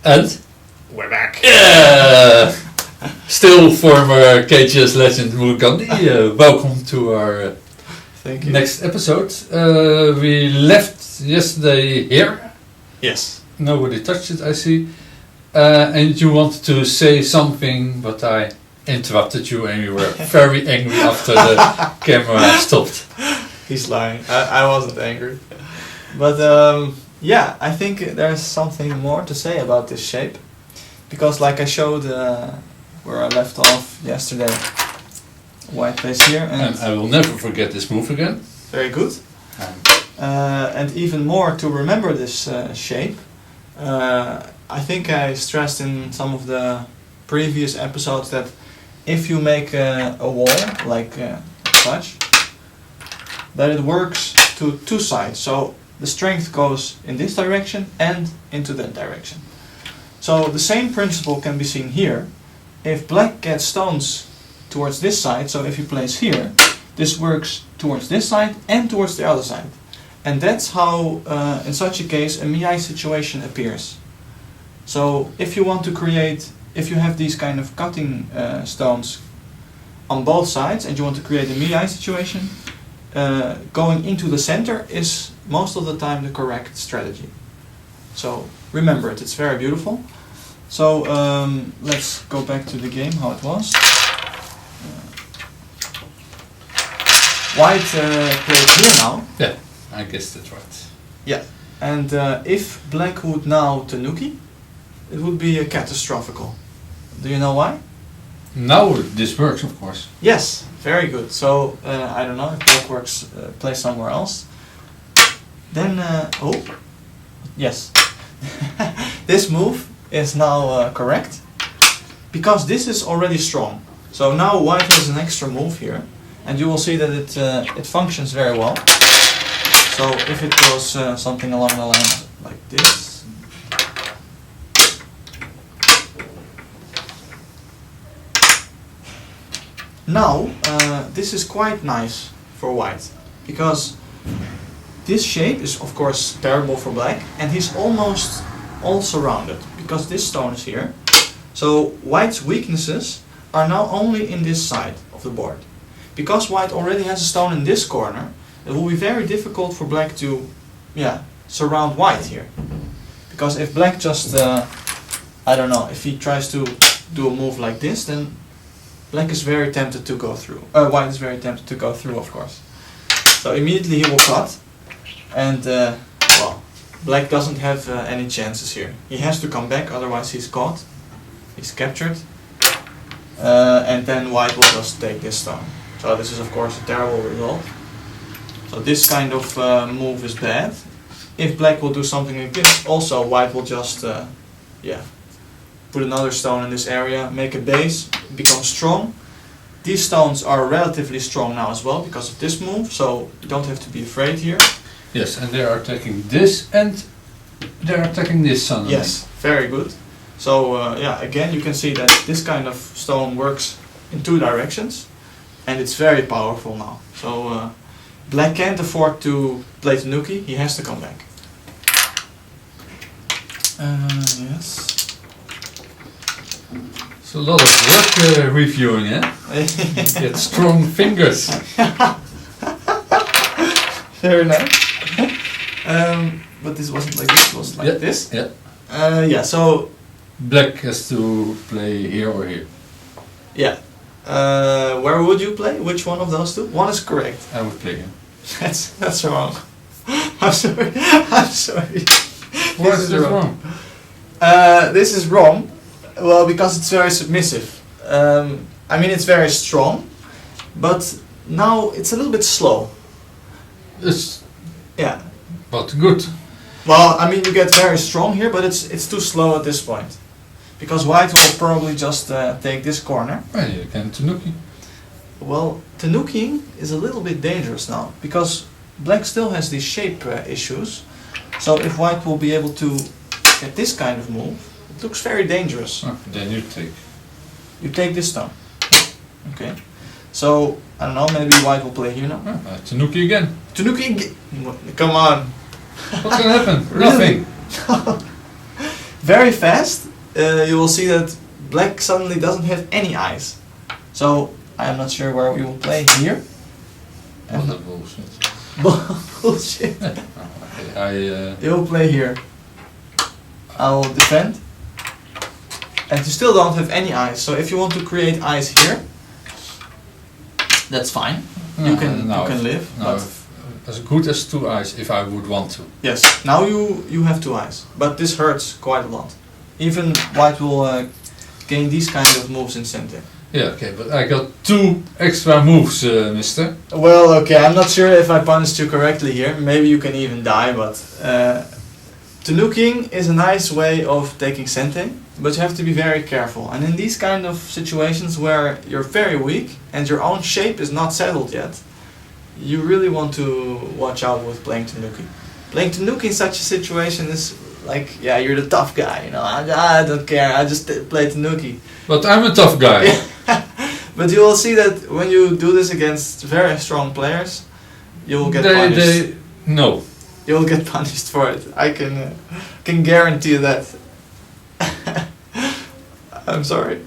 And we're back. yeah, still former KGS legend Murugandi. Welcome to our Thank you. next episode. We left yesterday here. Yes. Nobody touched it, I see. And you wanted to say something, but I interrupted you, and you were very angry after the camera stopped. He's lying. I wasn't angry. But yeah, I think there's something more to say about this shape. Because like I showed where I left off yesterday, white plays here. And I will never forget this move again. Very good. And even more to remember this shape, I think I stressed in some of the previous episodes that if you make a wall like such, that it works to two sides. So the strength goes in this direction and into that direction. So the same principle can be seen here. If black gets stones towards this side, so if he plays here, this works towards this side and towards the other side. And that's how, in such a case, a miai situation appears. So if you want to create, if you have these kind of cutting stones on both sides and you want to create a miai situation, going into the center is most of the time the correct strategy. So remember it, it's very beautiful. So let's go back to the game, how it was. White played here now. Yeah, I guess that's right. Yeah, and if black would now Tenuki, it would be catastrophical. Do you know why? Now this works, of course. Yes, very good. So I don't know if black works, plays somewhere else. Then oh, yes, this move is now correct because this is already strong. So now white has an extra move here, and you will see that it functions very well. So if it goes something along the lines like this. Now, this is quite nice for white, because this shape is of course terrible for black, and he's almost all surrounded, because this stone is here. So white's weaknesses are now only in this side of the board. Because white already has a stone in this corner, it will be very difficult for black to surround white here. Because if black just, I don't know, if he tries to do a move like this, then black is very tempted to go through. White is very tempted to go through, of course. So immediately he will cut, and well, black doesn't have any chances here. He has to come back, otherwise he's caught, he's captured, and then white will just take this stone. So this is of course a terrible result. So this kind of move is bad. If black will do something like this, also white will just put another stone in this area, make a base, become strong. These stones are relatively strong now as well because of this move, so you don't have to be afraid here. Yes, and they are attacking this and they are attacking this suddenly. Yes, very good. So again you can see that this kind of stone works in two directions, and it's very powerful now. So black can't afford to play Tenuki, he has to come back. Yes. It's a lot of work reviewing, eh? Get strong fingers. Very nice. But this wasn't like this, it was like this. Yeah. So black has to play here or here. Yeah. Where would you play? Which one of those two? One is correct. I would play here. That's wrong. I'm sorry. I'm sorry. What is wrong? This is wrong. Well, because it's very submissive. I mean, it's very strong, but now it's a little bit slow. It's yeah. But good. Well, I mean, you get very strong here, but it's too slow at this point, because white will probably just take this corner. Well, you can Tenuki. Well, Tenukiing is a little bit dangerous now, because black still has these shape issues. So if white will be able to get this kind of move, it looks very dangerous. Oh, then you take. You take this stone. Okay. So, I don't know, maybe white will play here now. Tenuki again. Tenuki, come on. What's gonna happen? Nothing. very fast, you will see that black suddenly doesn't have any eyes. So I am not sure where we will play here. What a bullshit. Bullshit. You will play here. I will defend. And you still don't have any eyes. So if you want to create eyes here, that's fine. You can live. No, as good as 2 eyes if I would want to. Yes. Now you have 2 eyes, but this hurts quite a lot. Even white will gain these kind of moves instantly. Yeah, okay, but I got 2 extra moves, mister. Well, okay, I'm not sure if I punished you correctly here. Maybe you can even die, but Tenuking is a nice way of taking Sente, but you have to be very careful. And in these kind of situations where you're very weak and your own shape is not settled yet, you really want to watch out with playing Tenuki. Playing Tenuki in such a situation is like, yeah, you're the tough guy, you know, I don't care, I just play Tenuki. But I'm a tough guy. But you will see that when you do this against very strong players, you will get punished. No. You will get punished for it. I can guarantee that. I'm sorry.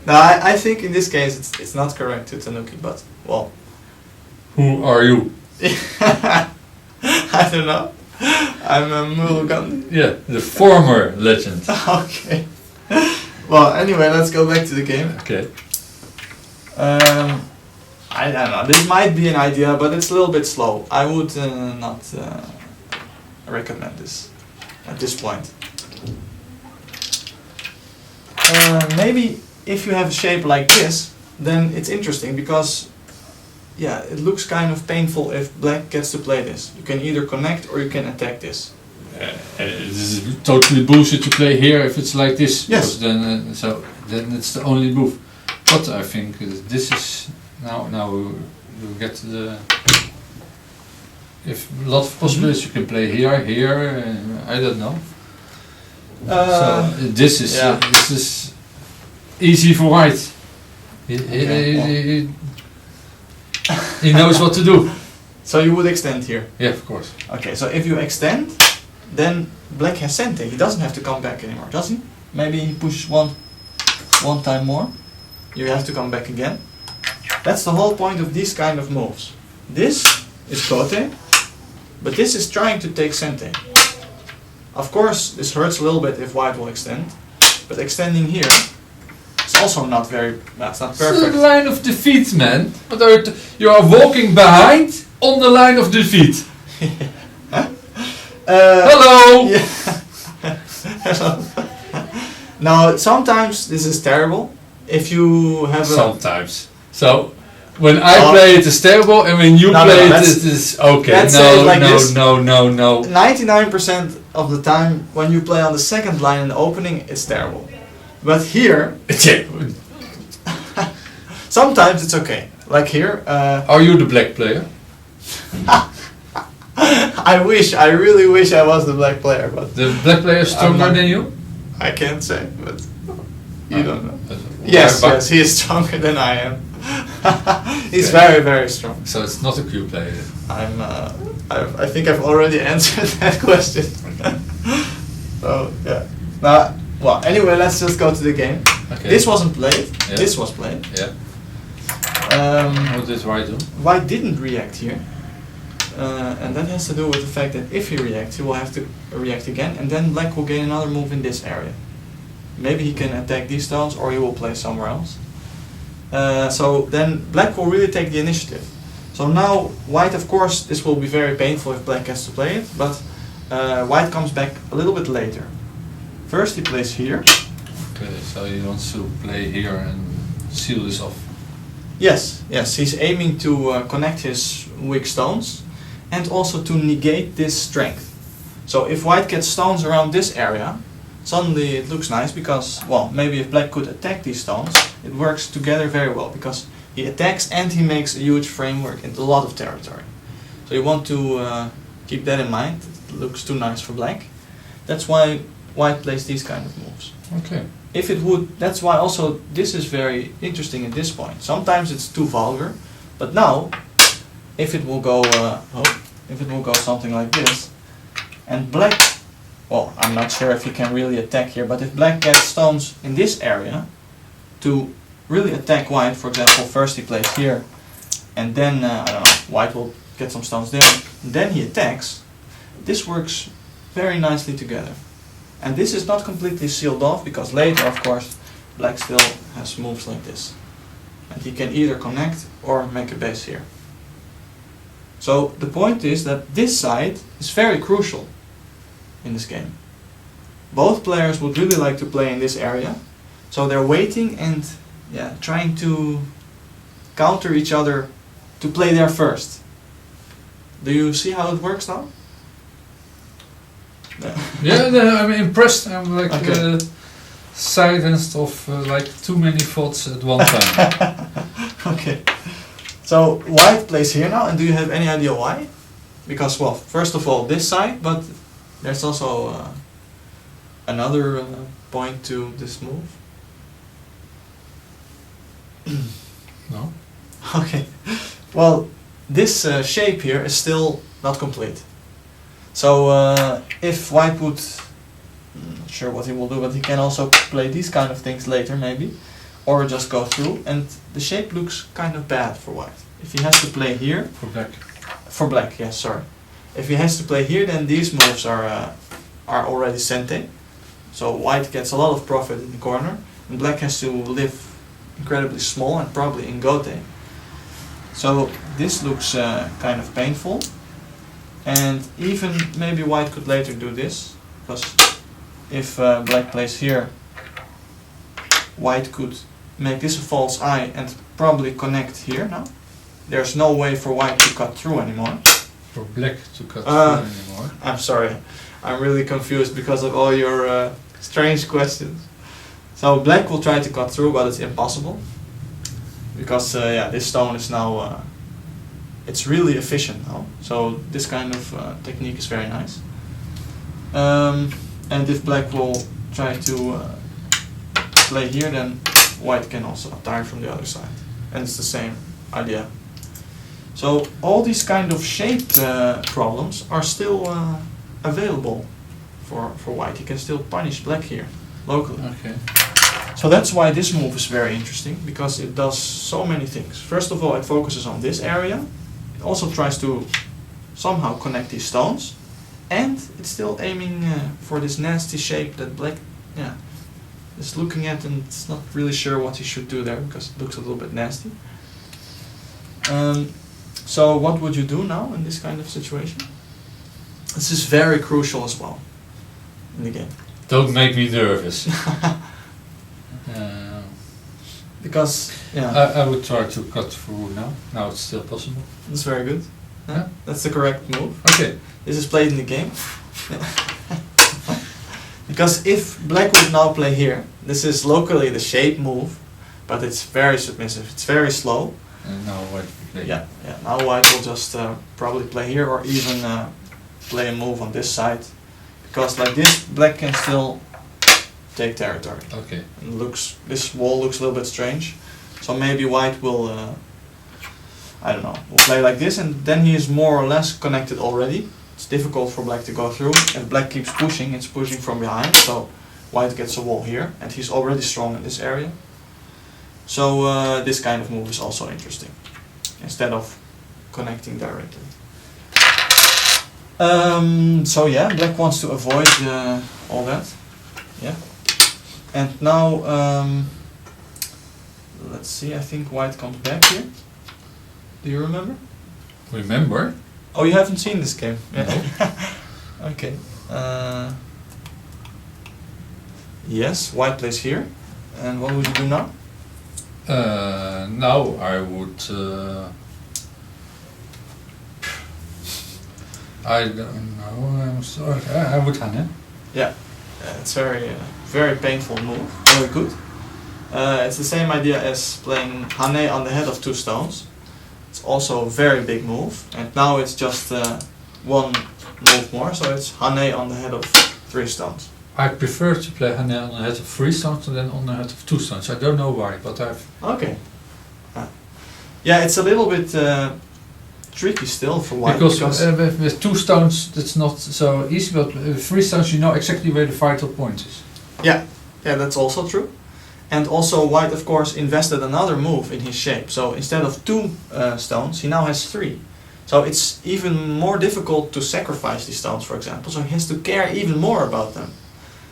No, I think in this case it's not correct to Tenuki, but well. Who are you? I don't know. I'm a Murugandi. Yeah, the former legend. Okay. Well, anyway, let's go back to the game. Okay. I don't know. This might be an idea, but it's a little bit slow. I would not recommend this at this point. Maybe if you have a shape like this, then it's interesting because, yeah, it looks kind of painful if black gets to play this. You can either connect or you can attack this. This is totally bullshit to play here if it's like this. Yes. Then it's the only move. But I think this is now you get the. If a lot of possibilities, you can play here. I don't know. So this is easy for white. He knows what to do. So you would extend here. Yeah, of course. Okay, so if you extend, then black has Sente. He doesn't have to come back anymore, does he? Maybe he pushes one time more. You have to come back again. That's the whole point of these kind of moves. This is Kote, but this is trying to take Sente. Of course, this hurts a little bit if white will extend, but extending here is also not that's not perfect. It's the line of defeat, man. You are walking behind on the line of defeat. Hello! Yeah. Hello. Now, sometimes this is terrible. If you have Sometimes. So, when I play it is terrible, and when you play it is okay. No. 99% of the time, when you play on the second line in the opening, it's terrible. But here, sometimes it's okay. Like here. Are you the black player? I really wish I was the black player, but the black player is stronger than you? I can't say, but you don't know. Yes, he is stronger than I am. He's very, very strong. So it's not a Q player. I think I've already answered that question. So yeah. Now, well, anyway, let's just go to the game. Okay. This wasn't played. Yeah. This was played. Yeah. What did white do? White didn't react here. And that has to do with the fact that if he reacts, he will have to react again, and then black will gain another move in this area. Maybe he can attack these stones, or he will play somewhere else. So then black will really take the initiative. So now white, of course, this will be very painful if black has to play it, but white comes back a little bit later. First he plays here. Okay, so he wants to play here and seal this off. Yes, he's aiming to connect his weak stones and also to negate this strength. So if white gets stones around this area, suddenly it looks nice because, well, maybe if black could attack these stones, it works together very well because he attacks and he makes a huge framework into a lot of territory. So you want to keep that in mind. It looks too nice for black. That's why white plays these kind of moves. Okay. If it would, that's why also this is very interesting at this point. Sometimes it's too vulgar, but now, if it will go something like this, and black well, I'm not sure if he can really attack here, but if black gets stones in this area to really attack white, for example, first he plays here, and then, I don't know, white will get some stones there, then he attacks, this works very nicely together. And this is not completely sealed off, because later, of course, black still has moves like this. And he can either connect or make a base here. So the point is that this side is very crucial in this game. Both players would really like to play in this area, so they're waiting and trying to counter each other to play there first. Do you see how it works now? Yeah, I'm impressed. I'm like Okay. silenced of like too many thoughts at one time. Okay. So white plays here now, and do you have any idea why? Because, well, first of all, this side, but there's also another point to this move. No. Okay. Well, this shape here is still not complete. So if white would, not sure what he will do, but he can also play these kind of things later maybe, or just go through, and the shape looks kind of bad for white. If he has to play here, For black. yes, sorry. If he has to play here, then these moves are already sente. So white gets a lot of profit in the corner, and black has to live incredibly small and probably in gote. So this looks kind of painful. And even maybe white could later do this, because if black plays here, white could make this a false eye and probably connect here now. There's no way for white to cut through anymore. For black to cut through anymore. I'm sorry, I'm really confused because of all your strange questions. So black will try to cut through, but it's impossible. Because this stone is now, it's really efficient now. So this kind of technique is very nice. And if black will try to play here, then white can also attack from the other side. And it's the same idea. So all these kind of shape problems are still available for white. He can still punish black here, locally. Okay. So that's why this move is very interesting, because it does so many things. First of all, it focuses on this area. It also tries to somehow connect these stones. And it's still aiming for this nasty shape that black is looking at, and it's not really sure what he should do there, because it looks a little bit nasty. So what would you do now in this kind of situation? This is very crucial as well in the game. Don't make me nervous. Because, I would try to cut through now. Now it's still possible. that's very good. Yeah. That's the correct move. Okay. This is played in the game. Because if black would now play here, this is locally the shape move, but it's very submissive, it's very slow. And now white will play. Yeah. Now white will just probably play here, or even play a move on this side. Because like this, black can still take territory. Okay. And this wall looks a little bit strange. So maybe white will, I don't know, will play like this, and then he is more or less connected already. It's difficult for black to go through. If black keeps pushing, it's pushing from behind, so white gets a wall here, and he's already strong in this area. So this kind of move is also interesting, instead of connecting directly. So yeah, black wants to avoid all that. Yeah. And now, let's see, I think white comes back here. Do you remember? Remember? Oh, you haven't seen this game? No. Okay. Yes, white plays here. And what would you do now? Now I would. I don't know. I'm sorry. I would hane. Yeah, it's very painful move. Very good. It's the same idea as playing hane on the head of two stones. It's also a very big move, and now it's just one move more, so it's hane on the head of three stones. I prefer to play hane on the head of three stones than on the head of two stones. I don't know why, but I've. Okay. Yeah, it's a little bit tricky still for white. Because with 2 stones, that's not so easy, but with 3 stones, you know exactly where the vital point is. Yeah, that's also true. And also white, of course, invested another move in his shape. So instead of 2 stones, he now has 3. So it's even more difficult to sacrifice these stones, for example. So he has to care even more about them.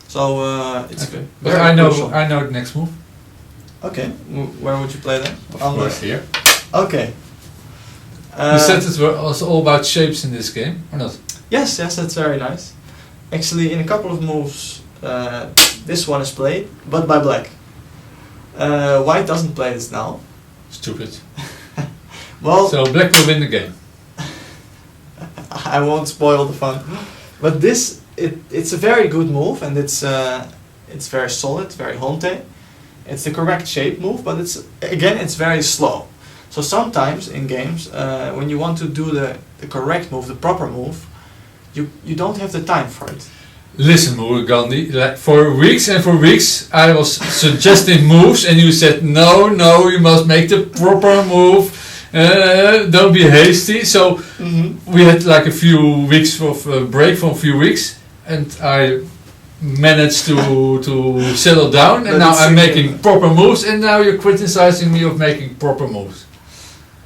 So it's Okay. very But crucial. I know the next move. Okay, where would you play then? Of course, here. Okay. You said it was all about shapes in this game, or not? Yes, that's very nice. Actually, in a couple of moves, this one is played, but by black. White doesn't play this now. Stupid. Well, So black will win the game. I won't spoil the fun. But this, it's a very good move, and it's very solid, very hante. It's the correct shape move, but it's very slow. So sometimes in games, when you want to do the correct move, the proper move, you don't have the time for it. Listen, Murugandi, like for weeks and for weeks I was suggesting moves and you said no, you must make the proper move, don't be hasty. So we had like a few weeks of break for a few weeks and I managed to settle down and now I'm making proper moves and now you're criticizing me of making proper moves.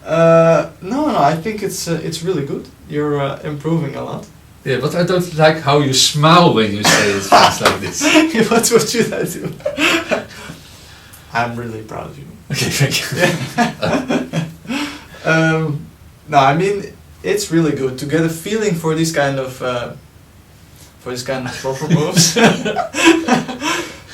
No, I think it's really good. You're improving a lot. Yeah, but I don't like how you smile when you say things like this. What should I do? I'm really proud of you. Okay, thank you. No, I mean it's really good to get a feeling for these kind of proper moves.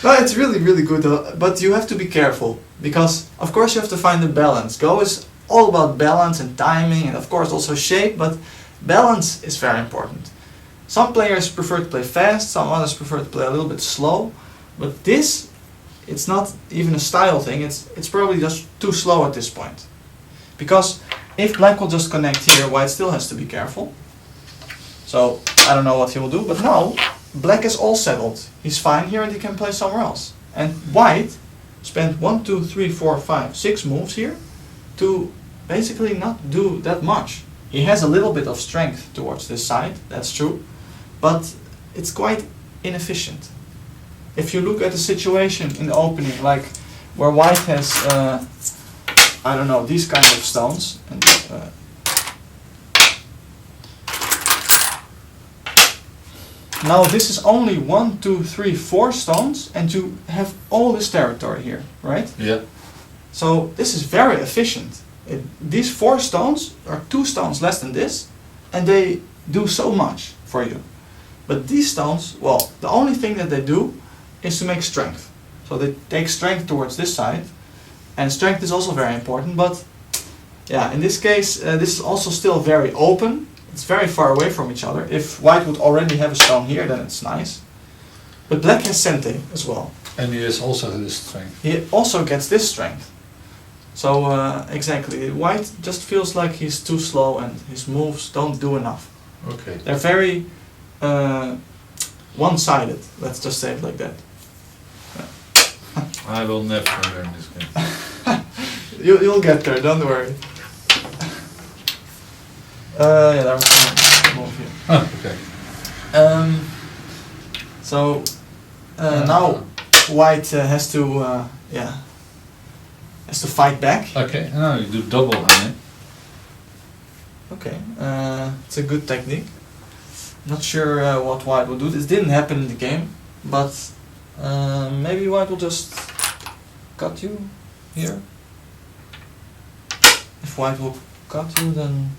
No, it's really good, but you have to be careful because of course you have to find the balance. Go is all about balance and timing, and of course also shape, but balance is very important. Some players prefer to play fast, some others prefer to play a little bit slow, but this, it's not even a style thing, it's probably just too slow at this point. Because if black will just connect here, white still has to be careful. So I don't know what he will do, but now black is all settled. He's fine here and he can play somewhere else. And white spent 1, 2, 3, 4, 5, 6 moves here to basically not do that much. He has a little bit of strength towards this side, that's true, but it's quite inefficient. If you look at the situation in the opening, like where white has, I don't know, these kind of stones, and now this is only 1, 2, 3, 4 stones, and you have all this territory here, right? Yeah. So this is very efficient. These 4 stones are 2 stones less than this, and they do so much for you. But these stones, well, the only thing that they do is to make strength. So they take strength towards this side, and strength is also very important, but yeah, in this case, this is also still very open. It's very far away from each other. If white would already have a stone here, then it's nice. But black has sente as well. And he has also this strength. He also gets this strength. So exactly, white just feels like he's too slow and his moves don't do enough. Okay. They're very one-sided, let's just say it like that. I will never learn this game. You'll get there, don't worry. Yeah, there was a move here. Oh, okay. So now white has to fight back. Okay, now you do double hane. Okay, it's a good technique. Not sure what white will do. This didn't happen in the game, but maybe white will just cut you here. If white will cut you, then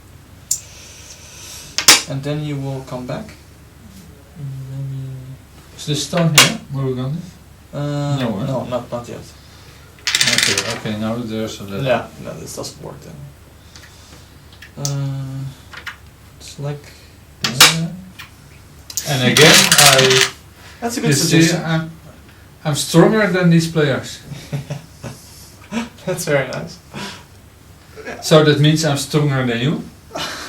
and then you will come back. Maybe. Is this stone here, Murugandi? No, no, not yet. Okay, now there's a little. Yeah, no, this doesn't work then. It's like. And again, That's a you good see, suggestion. I'm stronger than these players. That's very nice. So that means I'm stronger than you.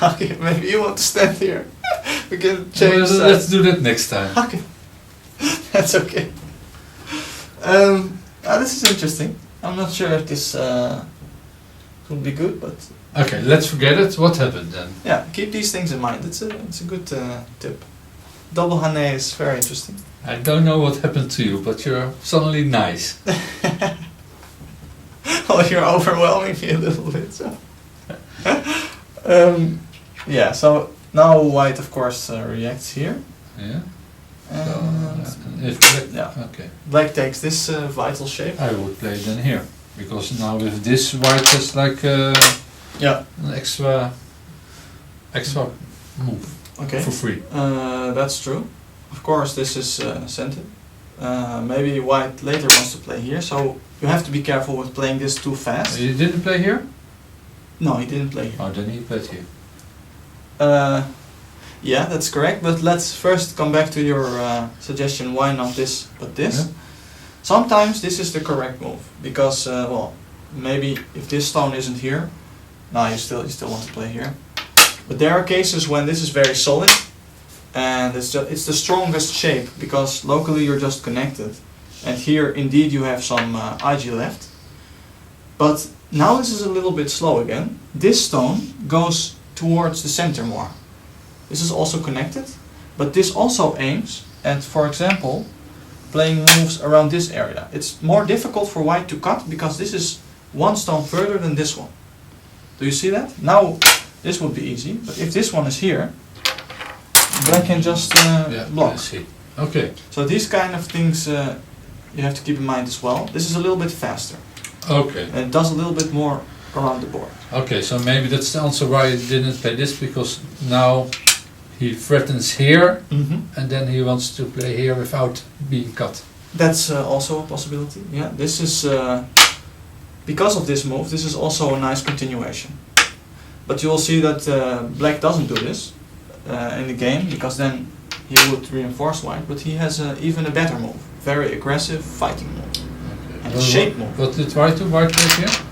Okay, maybe you want to stand here. We can change. Well, let's do that next time. Okay, that's okay. This is interesting. I'm not sure if this would be good, but Okay, let's forget it. What happened then? yeah, keep these things in mind. It's a good tip. Double hane is very interesting. I don't know what happened to you, but you're suddenly nice. Oh, you're overwhelming me a little bit. So. Yeah. So now white, of course, reacts here. Yeah. So, And if black, yeah. okay, Black takes this vital shape. I would play then here because now with this white has like Yeah. an extra move Okay. for free. That's true. Of course, this is centered. Maybe white later wants to play here, so you have to be careful with playing this too fast. You didn't play here? No, he didn't play here. Oh, then he played here. Yeah, that's correct. But let's first come back to your suggestion. Why not this, but this? Yeah. Sometimes this is the correct move because, well, maybe if this stone isn't here, no, you still want to play here. But there are cases when this is very solid, and it's the strongest shape because locally you're just connected, and here indeed you have some IG left. But now this is a little bit slow again. This stone goes towards the center more. This is also connected, but this also aims at, for example, playing moves around this area. It's more difficult for white to cut because this is one stone further than this one. Do you see that? Now this would be easy, but if this one is here, black can just block. I see. Okay. So these kind of things you have to keep in mind as well. This is a little bit faster. Okay. And it does a little bit more around the board. Okay, so maybe that's the answer why he didn't play this, because now he threatens here and then he wants to play here without being cut. That's also a possibility. Yeah, this is because of this move. This is also a nice continuation. But you will see that black doesn't do this in the game because then he would reinforce white. But he has even a better move, very aggressive fighting move, and shape move. What did white do? White play here?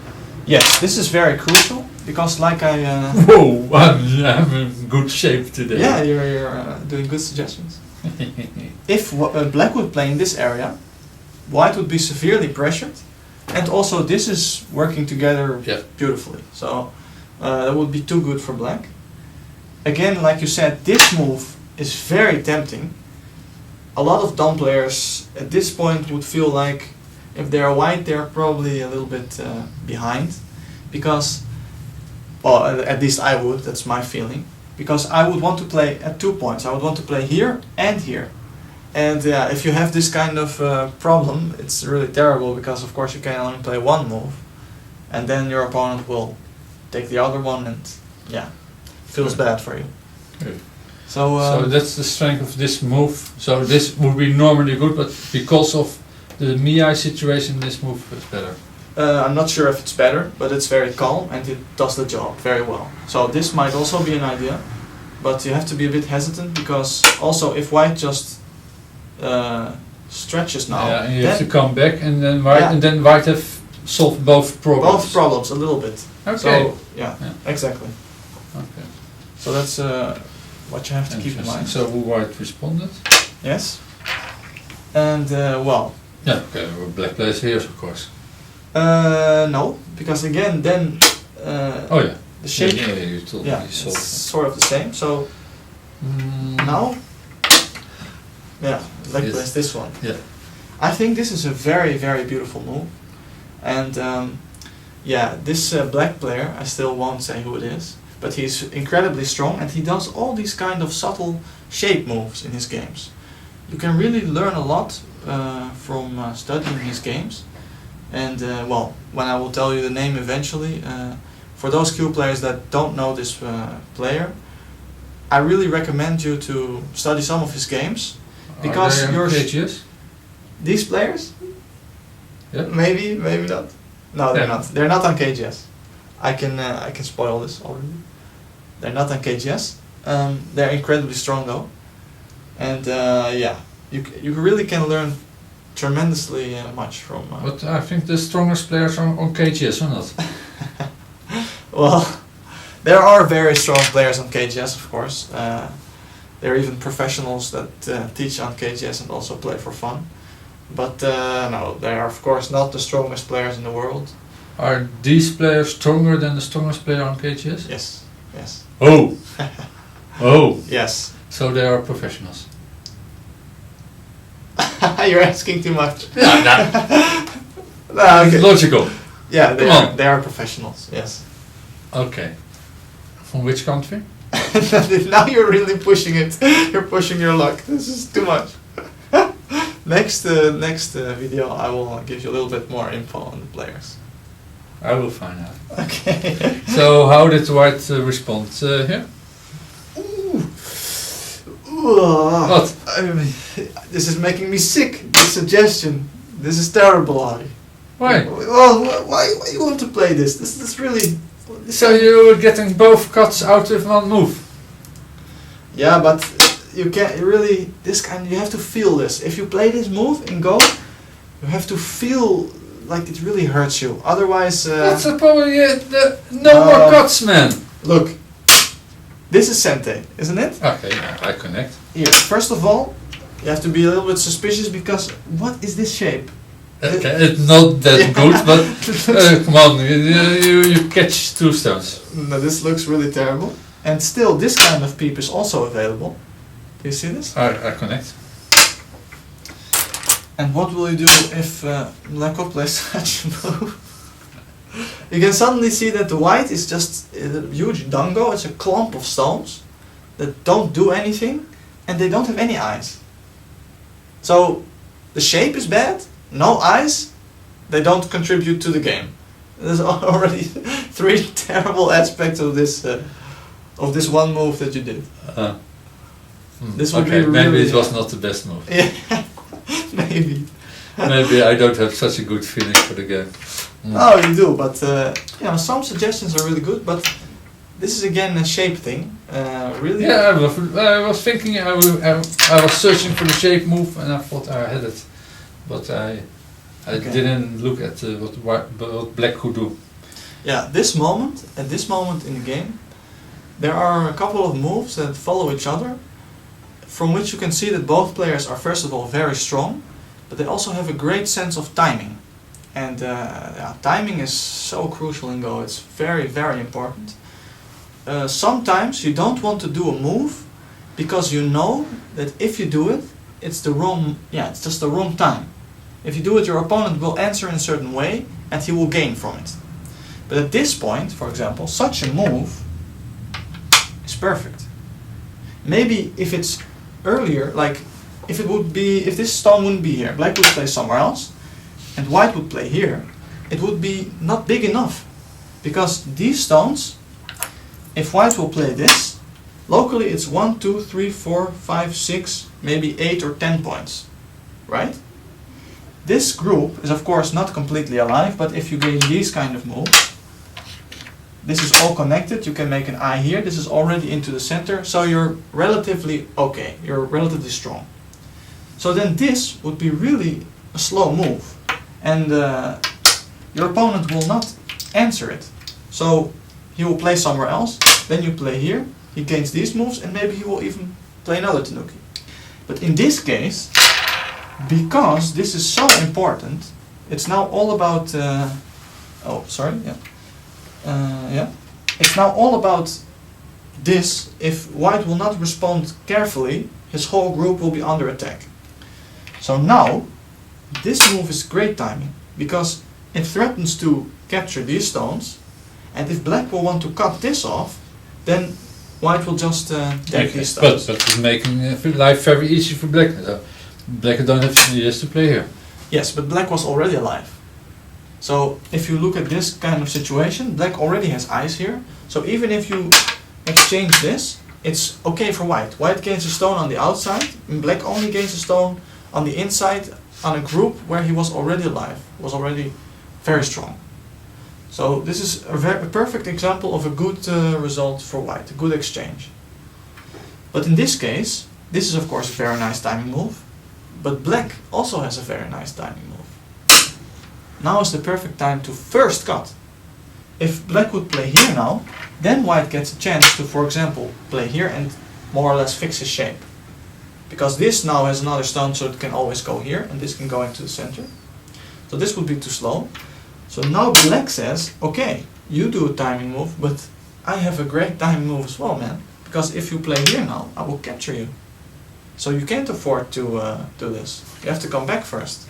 Yes, this is very crucial because, like I. Whoa! I'm in good shape today. Yeah, you're doing good suggestions. If black would play in this area, white would be severely pressured, and also this is working together beautifully. So that would be too good for black. Again, like you said, this move is very tempting. A lot of dumb players at this point would feel like if they're white, they're probably a little bit behind, because, well, at least I would. That's my feeling. Because I would want to play at 2 points. I would want to play here and here. And if you have this kind of problem, it's really terrible because of course you can only play one move, and then your opponent will take the other one, and feels bad for you. Good. So that's the strength of this move. So this would be normally good, but because of the Mii situation, this move is better. I'm not sure if it's better, but it's very calm and it does the job very well. So this might also be an idea, but you have to be a bit hesitant because also if white just stretches now, and you have to come back, and then white have solved both problems. Both problems a little bit. Okay. So exactly. Okay. So that's what you have to keep in mind. So white responded. Yes. And well. Yeah. Okay. Well, black plays here, of course. No, because again, then the shape. You told me it's sort of the same. So now, black plays this one. Yeah. I think this is a very, very beautiful move, and this black player, I still won't say who it is, but he's incredibly strong, and he does all these kind of subtle shape moves in his games. You can really learn a lot from studying his games. And when I will tell you the name eventually, for those Q players that don't know this player, I really recommend you to study some of his games, because these players, maybe not. No, they're not. They're not on KGS. I can spoil this already. They're not on KGS. They're incredibly strong though, and you really can learn tremendously much from. But I think the strongest players are on KGS, or not? Well, there are very strong players on KGS, of course. There are even professionals that teach on KGS and also play for fun. But no, they are of course not the strongest players in the world. Are these players stronger than the strongest player on KGS? Yes. Yes. Oh! Oh! Yes. So they are professionals. You're asking too much. Yeah, No, okay. logical. Yeah, Come on. they are professionals. Yes. Okay. From which country? Now you're really pushing it. You're pushing your luck. This is too much. Next video, I will give you a little bit more info on the players. I will find out. Okay. So how did White respond here? Ooh. What? This is making me sick. This suggestion. This is terrible, Ari. Why? Well, why you want to play this? This is really. So you're getting both cuts out with one move. Yeah, but you can't really. This kind. You have to feel this. If you play this move in Go, you have to feel like it really hurts you. Otherwise. That's the problem. No more cuts, man. Look. This is Sente, isn't it? Okay, I connect. Here. First of all, you have to be a little bit suspicious because what is this shape? Okay, it's not that good, but come on, you catch 2 stones. No, this looks really terrible. And still, this kind of peep is also available. Do you see this? I connect. And what will you do if Black plays such a move? You can suddenly see that the white is just a huge dango. It's a clump of stones that don't do anything, and they don't have any eyes. So the shape is bad. No eyes, they don't contribute to the game. There's already 3 terrible aspects of this one move that you did. This would okay, be maybe really, it was not the best move. Yeah, maybe. Maybe I don't have such a good feeling for the game. No, you do, but some suggestions are really good. But this is again a shape thing. Really. Yeah, I was thinking I was searching for the shape move and I thought I had it. But I didn't look at what Black could do. Yeah, at this moment in the game, there are a couple of moves that follow each other, from which you can see that both players are first of all very strong, but they also have a great sense of timing. And timing is so crucial in Go. It's very, very important. Sometimes you don't want to do a move because you know that if you do it, it's just the wrong time. If you do it, your opponent will answer in a certain way and he will gain from it. But at this point, for example, such a move is perfect. Maybe if it's earlier, like if this stone wouldn't be here, Black would play somewhere else and White would play here, it would be not big enough. Because these stones, if White will play this, locally it's 1, 2, 3, 4, 5, 6, maybe 8 or 10 points, right? This group is of course not completely alive, but if you gain these kind of moves, this is all connected, you can make an eye here, this is already into the center, so you're relatively okay, you're relatively strong. So then this would be really a slow move, and your opponent will not answer it. So he will play somewhere else, then you play here, he gains these moves, and maybe he will even play another Tenuki. But in this case, because this is so important, it's now all about. It's now all about this. If White will not respond carefully, his whole group will be under attack. So now, this move is great timing because it threatens to capture these stones, and if Black will want to cut this off, then White will just take these stones. But it's making life very easy for Black. So Black don't have to play here. Yes, but Black was already alive. So if you look at this kind of situation, Black already has eyes here. So even if you exchange this, it's okay for White. White gains a stone on the outside, and Black only gains a stone on the inside on a group where he was already alive, was already very strong. So this is a perfect example of a good result for White, a good exchange. But in this case, this is of course a very nice timing move, but Black also has a very nice timing move. Now is the perfect time to first cut. If Black would play here now, then White gets a chance to, for example, play here and more or less fix his shape. Because this now has another stone, so it can always go here, and this can go into the center. So this would be too slow. So now black says, okay, you do a timing move, but I have a great timing move as well, man. Because if you play here now, I will capture you. So you can't afford to do this. You have to come back first.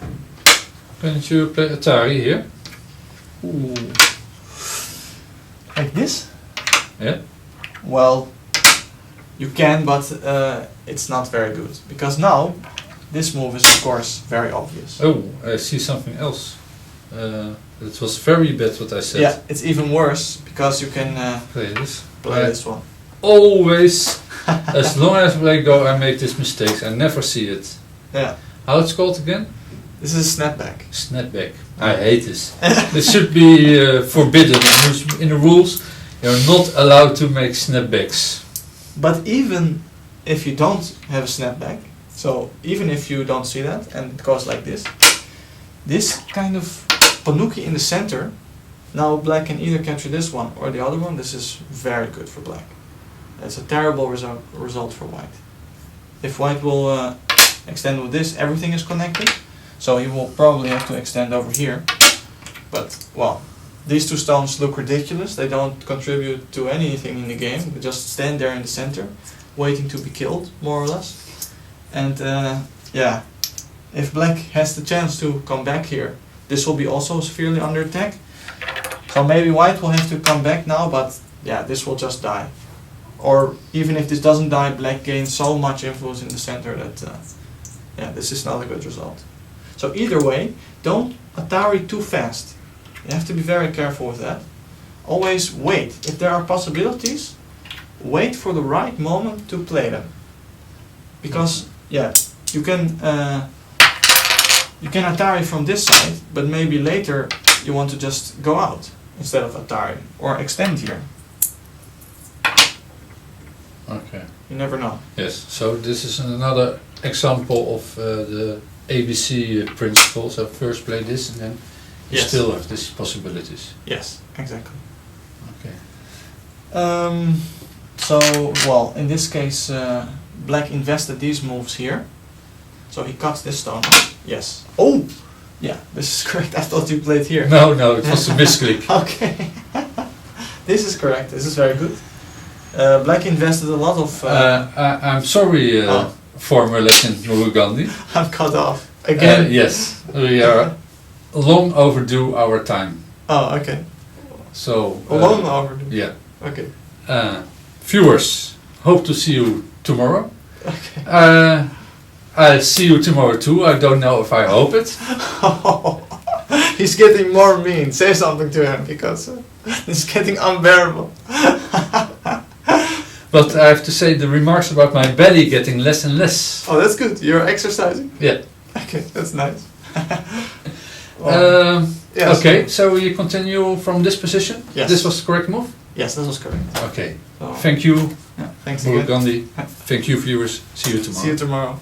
Can't you play Atari here? Ooh. Like this? Yeah. Well, you can, but it's not very good. Because now, this move is of course very obvious. Oh, I see something else. It was very bad what I said. Yeah, it's even worse because you can Play this. play this one. Always, as long as I go, I make these mistakes. I never see it. Yeah. How it's called again? This is snapback. Snapback. I hate this. This should be forbidden in the rules. You're not allowed to make snapbacks. But even if you don't have a snapback, so even if you don't see that and it goes like this kind of Tenuki in the center, now black can either capture this one or the other one. This is very good for black. It's a terrible result for white. If white will extend with this, everything is connected. So he will probably have to extend over here. But, well, these two stones look ridiculous. They don't contribute to anything in the game. They just stand there in the center, waiting to be killed, more or less. And, yeah, if black has the chance to come back here, this will be also severely under attack. So maybe white will have to come back now, but, yeah, this will just die. Or even if this doesn't die, black gains so much influence in the center that, yeah, this is not a good result. So either way, don't Atari too fast. You have to be very careful with that. Always wait. If there are possibilities, wait for the right moment to play them. Because, yeah, you can Atari from this side, but maybe later you want to just go out instead of Atari or extend here. Okay. You never know. Yes. So this is another example of the ABC principle. So first play this, and then you Yes. still have these possibilities. Yes, exactly. Okay. So, well, in this case, black invested these moves here. So he cuts this stone off. Yes. Oh! Yeah, this is correct. I thought you played here. No, it was a misclick. Okay. This is correct. This is very good. Black invested a lot of... I'm sorry, former legend Murugandi. I'm cut off. Again? Yes, we are long overdue our time. Oh, okay. So Long overdue. Yeah. Okay. Viewers, hope to see you tomorrow. Okay. I'll see you tomorrow too. I don't know if I hope it. He's getting more mean. Say something to him because it's getting unbearable. But I have to say the remarks about my belly getting less and less. Oh, that's good. You're exercising? Yeah. Okay, that's nice. Yes. Okay, so we continue from this position? Yes. This was the correct move? Yes, that was correct. Okay. So, Thank you, yeah, thanks again. Murugandi. Thank you, viewers. See you tomorrow. See you tomorrow.